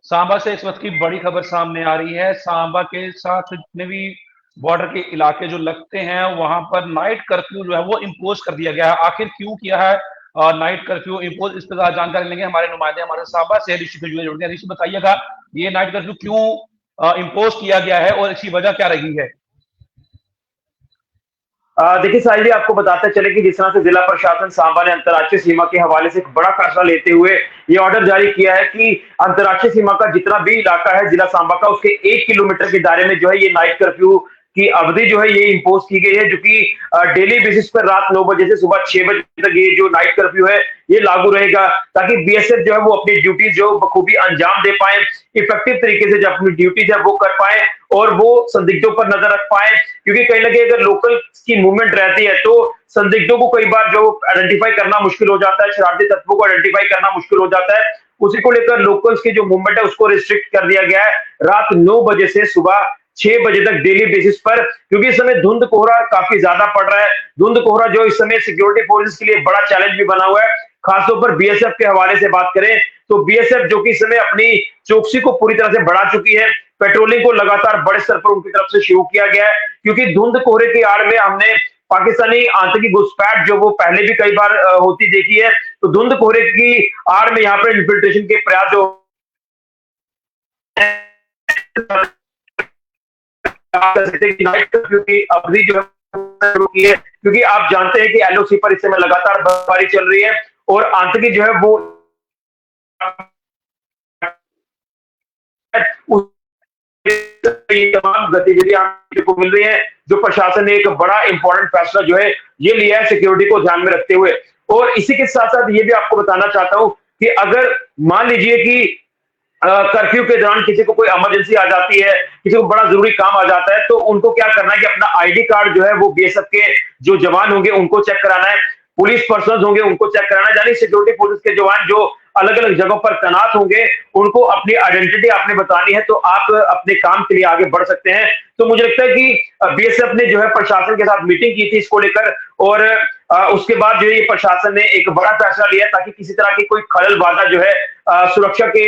सांबा से इस वक्त की बड़ी खबर सामने आ रही है। सांबा के साथ जितने भी बॉर्डर के इलाके जो लगते हैं वहां पर नाइट कर्फ्यू जो है वो इम्पोज कर दिया गया है। आखिर क्यों किया है नाइट कर्फ्यू इम्पोज, इस पर जानकारी लेंगे हमारे नुमाइंदे हमारे सांबा से ऋषि से जुड़े हैं। ऋषि बताइएगा, ये नाइट कर्फ्यू क्यों इम्पोज किया गया है और इसकी वजह क्या रही है? देखिए साहिल जी, आपको बताते चले कि जिस तरह से जिला प्रशासन सांबा ने अंतर्राष्ट्रीय सीमा के हवाले से एक बड़ा फैसला लेते हुए ये ऑर्डर जारी किया है कि अंतर्राष्ट्रीय सीमा का जितना भी इलाका है जिला सांबा का, उसके 1 किलोमीटर के दायरे में जो है ये नाइट कर्फ्यू की अवधि जो है ये इम्पोज की गई है, जो कि डेली बेसिस पर रात 9 बजे से सुबह 6 बजे तक ये जो नाइट कर्फ्यू है ये लागू रहेगा, ताकि बीएसएफ जो है वो अपनी ड्यूटी जो बखूबी अंजाम दे पाए, इफेक्टिव तरीके से जब अपनी ड्यूटी जब वो कर पाए और वो संदिग्धों पर नजर रख पाए। क्योंकि कहीं ना कहीं अगर लोकल की मूवमेंट रहती है तो संदिग्धों को कई बार जो आइडेंटिफाई करना मुश्किल हो जाता है, शरारती तत्वों को आइडेंटिफाई करना मुश्किल हो जाता है। उसी को लेकर लोकल्स की जो मूवमेंट है उसको रिस्ट्रिक्ट कर दिया गया है रात 9 बजे से सुबह 6 बजे तक डेली बेसिस पर, क्योंकि इस समय धुंध कोहरा काफी ज्यादा पड़ रहा है। धुंध कोहरा जो इस समय सिक्योरिटी फोर्सेस के लिए बड़ा चैलेंज भी बना हुआ है। खासतौर पर बीएसएफ के हवाले से बात करें तो बीएसएफ जो कि इस समय अपनी चौकसी को पूरी तरह से बढ़ा चुकी है, पेट्रोलिंग को लगातार बड़े स्तर पर उनकी तरफ से शुरू किया गया है, क्योंकि धुंध कोहरे की आड़ में हमने पाकिस्तानी आतंकी घुसपैठ जो वो पहले भी कई बार होती देखी है। तो धुंध कोहरे की आड़ में यहाँ पर इन्फिल्ट्रेशन के प्रयास जो नाइट कर्फ्यू की अवधि जो है शुरू की है, क्योंकि आप जानते हैं कि एलओसी पर इस समय लगातार बर्फबारी चल रही है और आतंकी जो है वो ये तमाम गतिविधियां को मिल रही है। जो प्रशासन ने एक बड़ा इंपॉर्टेंट फैसला जो है ये लिया है सिक्योरिटी को ध्यान में रखते हुए। और इसी के साथ साथ ये भी आपको बताना चाहता हूं कि अगर मान लीजिए कि कर्फ्यू के दौरान किसी को कोई इमरजेंसी आ जाती है, किसी को बड़ा जरूरी काम आ जाता है, तो उनको क्या करना है कि अपना आईडी कार्ड जो है वो बीएसएफ के जो जवान होंगे उनको चेक कराना है, पुलिस पर्सन होंगे उनको चेक कराना है, यानी सिक्योरिटी फोर्सेस के जवान जो अलग अलग जगहों पर तैनात होंगे उनको अपनी आइडेंटिटी आपने बतानी है, तो आप अपने काम के लिए आगे बढ़ सकते हैं। तो मुझे लगता है कि बीएसएफ ने जो है प्रशासन के साथ मीटिंग की थी इसको लेकर, और उसके बाद जो है ये प्रशासन ने एक बड़ा फैसला लिया ताकि किसी तरह की कोई खलल बाधा जो है सुरक्षा के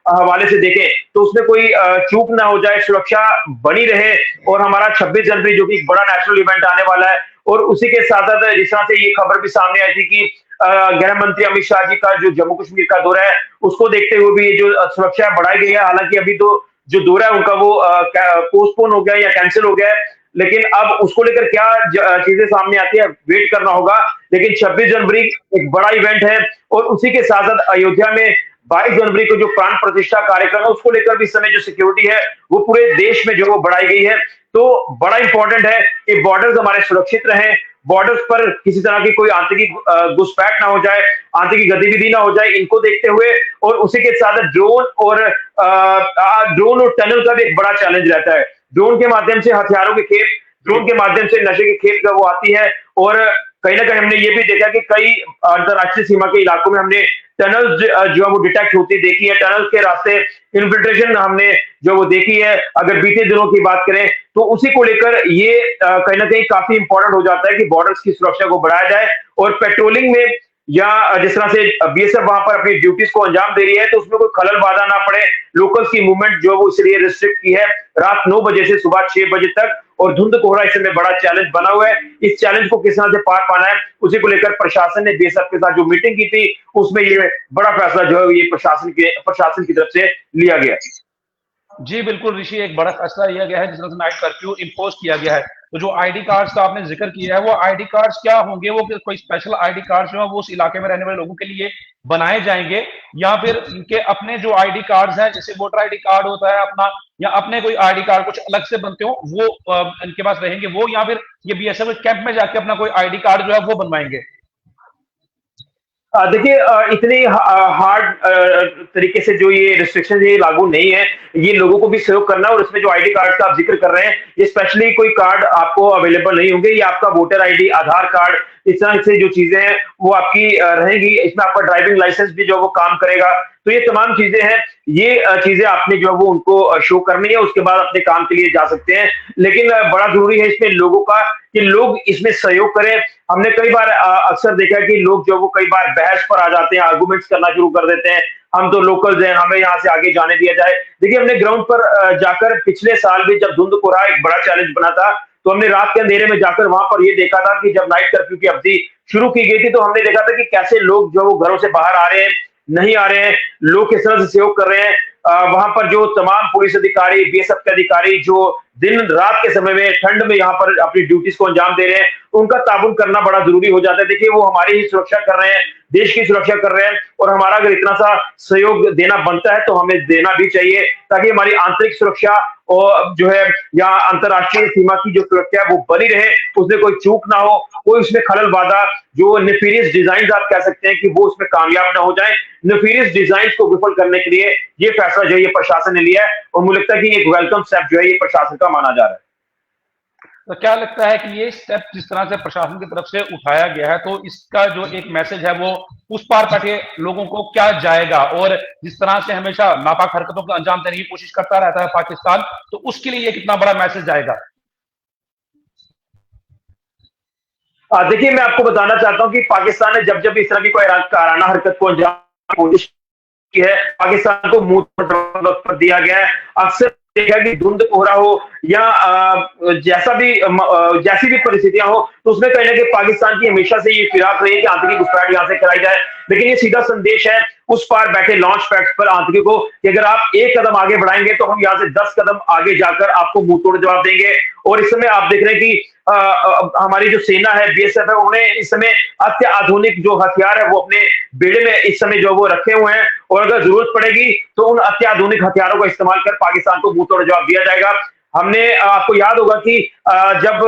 हवाले से देखें तो उसमें कोई चूक ना हो जाए, सुरक्षा बनी रहे। और हमारा 26 जनवरी जो कि एक बड़ा नेशनल इवेंट आने वाला है, और उसी के साथ साथ जिस तरह से ये खबर भी सामने आई थी कि गृह मंत्री अमित शाह जी का जो जम्मू कश्मीर का दौरा है उसको देखते हुए भी ये जो सुरक्षा बढ़ाई गई है। हालांकि अभी तो जो दौरा है उनका वो पोस्टपोन हो गया या कैंसिल हो गया है, लेकिन अब उसको लेकर क्या चीजें सामने आती है वेट करना होगा। लेकिन 26 जनवरी एक बड़ा इवेंट है, और उसी के साथ साथ अयोध्या में 22 जनवरी को जो प्राण प्रतिष्ठा कार्यक्रम है उसको लेकर भी इस समय जो सिक्योरिटी है वो पूरे देश में जो वो बढ़ाई गई है। तो बड़ा इंपॉर्टेंट है कि बॉर्डर्स हमारे सुरक्षित रहें, बॉर्डर्स पर किसी तरह की कोई आतंकी घुसपैठ ना हो जाए, आतंकी गतिविधि ना हो जाए, इनको देखते हुए। और उसी के साथ ड्रोन और टनल का भी एक बड़ा चैलेंज रहता है। ड्रोन के माध्यम से हथियारों के खेप, ड्रोन के माध्यम से नशे के खेप का वो आती है, और कहीं ना कहीं हमने ये भी देखा कि कई अंतर्राष्ट्रीय सीमा के इलाकों में हमने टनल जो है वो डिटेक्ट होती देखी है, टनल के रास्ते इन्फिल्ट्रेशन हमने जो वो देखी है। अगर बीते दिनों की बात करें तो उसी को लेकर ये कहीं ना कहीं काफी इंपॉर्टेंट हो जाता है कि बॉर्डर्स की सुरक्षा को बढ़ाया जाए, और पेट्रोलिंग में या जिस तरह से बीएसएफ वहां पर अपनी ड्यूटीज को अंजाम दे रही है तो उसमें कोई खलल बाधा ना पड़े। लोकल्स की मूवमेंट जो वो इसलिए रिस्ट्रिक्ट की है रात 9 बजे से सुबह 6 बजे तक, और धुंध कोहरा इसमें बड़ा चैलेंज बना हुआ है। इस चैलेंज को किस तरह से पार पाना है उसी को लेकर प्रशासन ने बीएसएफ के साथ जो मीटिंग की थी उसमें ये बड़ा फैसला जो है ये प्रशासन की तरफ से लिया गया। जी बिल्कुल ऋषि, एक बड़ा फैसला लिया गया है जिस तरह से नाइट कर्फ्यू इम्पोज किया गया है। तो जो आईडी कार्ड्स का आपने जिक्र किया है वो आईडी कार्ड्स क्या होंगे? वो कोई स्पेशल आईडी कार्ड्स जो है वो उस इलाके में रहने वाले लोगों के लिए बनाए जाएंगे, या फिर इनके अपने जो आईडी कार्ड्स हैं जैसे वोटर आईडी कार्ड होता है अपना, या अपने कोई आईडी कार्ड कुछ अलग से बनते हो वो इनके पास रहेंगे वो, या फिर ये बीएसएफ कैंप में जाके अपना कोई आईडी कार्ड जो है वो बनवाएंगे? देखिए इतनी हार्ड तरीके से जो ये रिस्ट्रिक्शन ये लागू नहीं है, ये लोगों को भी सहयोग करना। और इसमें जो आईडी कार्ड का आप जिक्र कर रहे हैं ये स्पेशली कोई कार्ड आपको अवेलेबल नहीं होंगे, ये आपका वोटर आईडी, आधार कार्ड, इस तरह से जो चीजें हैं वो आपकी रहेंगी। इसमें आपका ड्राइविंग लाइसेंस भी जो वो काम करेगा। तो ये तमाम चीजें हैं, ये चीजें आपने जो है वो उनको शो करनी है, उसके बाद अपने काम के लिए जा सकते हैं। लेकिन बड़ा जरूरी है इसमें लोगों का कि लोग इसमें सहयोग करें। हमने कई बार अक्सर देखा है कि लोग जो वो कई बार बहस पर आ जाते हैं, आर्गुमेंट्स करना शुरू कर देते हैं, हम तो लोकल्स हैं, हमें यहाँ से आगे जाने दिया जाए। देखिए हमने ग्राउंड पर जाकर पिछले साल भी जब धुंध कोहरा एक बड़ा चैलेंज बना था, तो हमने रात के अंधेरे में जाकर वहां पर ये देखा था कि जब नाइट कर्फ्यू की अवधि शुरू की गई थी, तो हमने देखा था कि कैसे लोग जो वो घरों से बाहर आ रहे हैं, नहीं आ रहे हैं, लोग किस तरह से सहयोग कर रहे हैं। वहां पर जो तमाम पुलिस अधिकारी, बीएसएफ के अधिकारी जो दिन रात के समय में ठंड में यहाँ पर अपनी ड्यूटीज को अंजाम दे रहे हैं, उनका ताबुन करना बड़ा जरूरी हो जाता है। देखिए वो हमारी ही सुरक्षा कर रहे हैं, देश की सुरक्षा कर रहे हैं, और हमारा अगर इतना सा सहयोग देना बनता है तो हमें देना भी चाहिए, ताकि हमारी आंतरिक सुरक्षा और जो है या अंतर्राष्ट्रीय सीमा की जो सुरक्षा है वो बनी रहे, उसमें कोई चूक ना हो, कोई उसमें खलल बाधा, जो नेफीरियस डिजाइन आप कह सकते हैं कि वो उसमें कामयाब ना हो जाए। नेफीरियस डिजाइन को विफल करने के लिए ये फैसला जो है ये प्रशासन ने लिया है, और मुझे लगता है कि एक वेलकम स्टेप जो है ये प्रशासन का माना जा रहा है। तो क्या लगता है कि ये स्टेप जिस तरह से प्रशासन की तरफ से उठाया गया है, तो इसका जो एक मैसेज है वो उस पार बैठे लोगों को क्या जाएगा? और जिस तरह से हमेशा नापाक हरकतों को अंजाम देने की कोशिश करता रहता है पाकिस्तान, तो उसके लिए ये कितना बड़ा मैसेज जाएगा? देखिए मैं आपको बताना चाहता हूं कि पाकिस्तान ने जब जब इस तरह की कोई काराना हरकत को अंजाम देने की कोशिश की है, पाकिस्तान को मुंह वक्त पर दिया गया है। अक्सर देखा कि धुंध कोहरा हो या जैसी भी परिस्थितियां हो, तो उसमें कहीं ना कहीं पाकिस्तान की हमेशा से ये फिराक रही है कि आतंकी घुसपैठ यहाँ से कराई जाए। लेकिन ये सीधा संदेश है उस पार बैठे लॉन्च पैड्स पर आतंकी को कि अगर आप एक कदम आगे बढ़ाएंगे तो हम यहाँ से 10 कदम आगे जाकर आपको मुंह तोड़ जवाब देंगे। और इस समय आप देख रहे हैं कि हमारी जो सेना है, बीएसएफ है, उन्होंने इस समय अत्याधुनिक जो हथियार है वो अपने बेड़े में इस समय जो वो रखे हुए हैं, और अगर जरूरत पड़ेगी तो उन अत्याधुनिक हथियारों का इस्तेमाल कर पाकिस्तान को मुंह तोड़ जवाब दिया जाएगा। हमने आपको याद होगा कि जब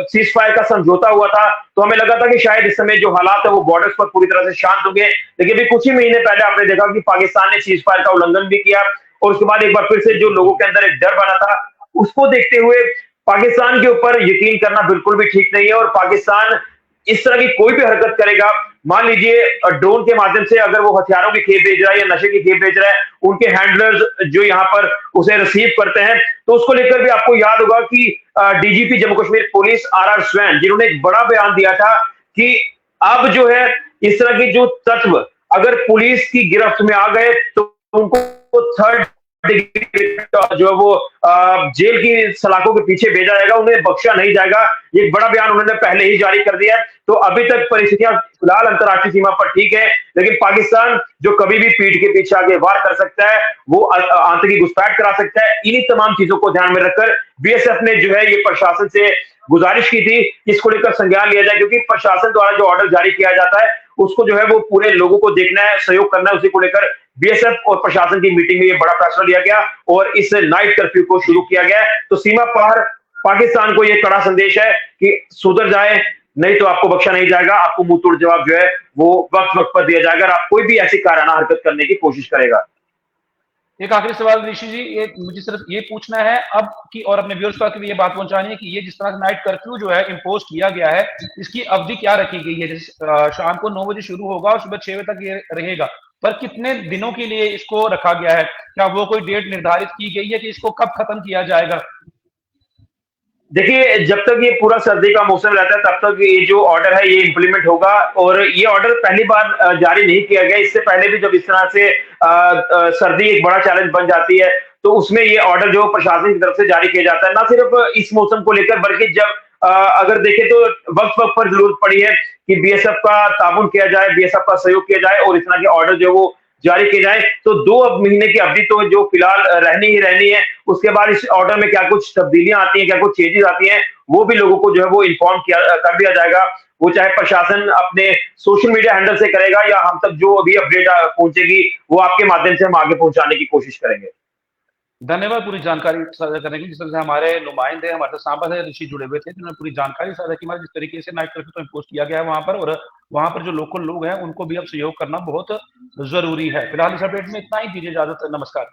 सीज फायर का समझौता हुआ था, तो हमें लगा था कि शायद इस समय जो हालात है वो बॉर्डर्स पर पूरी तरह से शांत होंगे, लेकिन अभी कुछ ही महीने पहले आपने देखा कि पाकिस्तान ने सीज फायर का उल्लंघन भी किया, और उसके बाद एक बार फिर से जो लोगों के अंदर एक डर बना था, उसको देखते हुए पाकिस्तान के ऊपर यकीन करना बिल्कुल भी ठीक नहीं है। और पाकिस्तान इस तरह की कोई भी हरकत करेगा, मान लीजिए ड्रोन के माध्यम से अगर वो हथियारों की खेप भेज रहा है या नशे की खेप भेज रहा है, उनके हैंडलर्स जो यहाँ पर उसे रिसीव करते हैं, तो उसको लेकर भी आपको याद होगा कि DGP Jammu Kashmir police R Swain, जिन्होंने एक बड़ा बयान दिया था कि अब जो है इस तरह की जो तत्व अगर पुलिस की गिरफ्त में आ गए तो उनको थर्ड जो है वो जेल की सलाखों के पीछे भेजा जाएगा, उन्हें बख्शा नहीं जाएगा। ये बड़ा बयान उन्होंने पहले ही जारी कर दिया है। तो अभी तक परिस्थितियां फिलहाल अंतर्राष्ट्रीय सीमा पर ठीक है, लेकिन पाकिस्तान जो कभी भी पीठ के पीछे आगे वार कर सकता है, वो आतंकी घुसपैठ करा सकता है। इन्हीं तमाम चीजों को ध्यान में रखकर बीएसएफ ने जो है ये प्रशासन से गुजारिश की थी, इसको लेकर संज्ञान लिया जाए, क्योंकि प्रशासन द्वारा जो ऑर्डर जारी किया जाता है उसको जो है वो पूरे लोगों को देखना है, सहयोग करना है। उसी को लेकर बीएसएफ और प्रशासन की मीटिंग में ये बड़ा फैसला लिया गया और इस नाइट कर्फ्यू को शुरू किया गया। तो सीमा पार पाकिस्तान को ये कड़ा संदेश है कि सुधर जाए, नहीं तो आपको बख्शा नहीं जाएगा, आपको मुंह तोड़ जवाब जो है वो वक्त वक्त पर दिया जाएगा, आप कोई भी ऐसी काराना हरकत करने की कोशिश करेगा। एक आखिरी सवाल ऋषि जी, मुझे सिर्फ ये पूछना है अब कि, और अपने व्यूअर्स तक भी ये बात पहुंचानी है कि ये जिस तरह से नाइट कर्फ्यू जो है इम्पोज किया गया है, इसकी अवधि क्या रखी गई है? जैसे शाम को 9 बजे शुरू होगा और सुबह 6 बजे तक ये रहेगा, पर कितने दिनों के लिए इसको रखा गया है? क्या वो कोई डेट निर्धारित की गई है कि इसको कब खत्म किया जाएगा? देखिए जब तक ये पूरा सर्दी का मौसम रहता है तब तक ये जो ऑर्डर है ये इंप्लीमेंट होगा, और ये ऑर्डर पहली बार जारी नहीं किया गया। इससे पहले भी जब इस तरह से सर्दी एक बड़ा चैलेंज बन जाती है तो उसमें ये ऑर्डर जो प्रशासन की तरफ से जारी किया जाता है, ना सिर्फ इस मौसम को लेकर बल्कि जब अगर देखें तो वक्त वक्त पर जरूरत पड़ी है कि बीएसएफ का ताबुन किया जाए, बीएसएफ का सहयोग किया जाए और इस तरह के ऑर्डर जो वो जारी किए जाए। तो 2 महीने की अवधि तो जो फिलहाल रहनी ही रहनी है, उसके बाद इस ऑर्डर में क्या कुछ तब्दीलियां आती हैं, क्या कुछ चेंजेस आती हैं, वो भी लोगों को जो है वो इन्फॉर्म कर दिया जाएगा। वो चाहे प्रशासन अपने सोशल मीडिया हैंडल से करेगा या हम तक जो अभी अपडेट पहुंचेगी वो आपके माध्यम से हम आगे पहुंचाने की कोशिश करेंगे। धन्यवाद पूरी जानकारी साझा करने की। जिस तरह से हमारे नुमाइंदे हमारे सांबा से ऋषि जुड़े हुए थे, जिन्होंने पूरी जानकारी साझा की, जिस तरीके से नाइट कर्फ्यू तो इम्पोज किया गया है वहां पर, और वहां पर जो लोकल लोग हैं उनको भी अब सहयोग करना बहुत जरूरी है। फिलहाल इस अपडेट में इतना ही, दीजिए इजाजत, नमस्कार।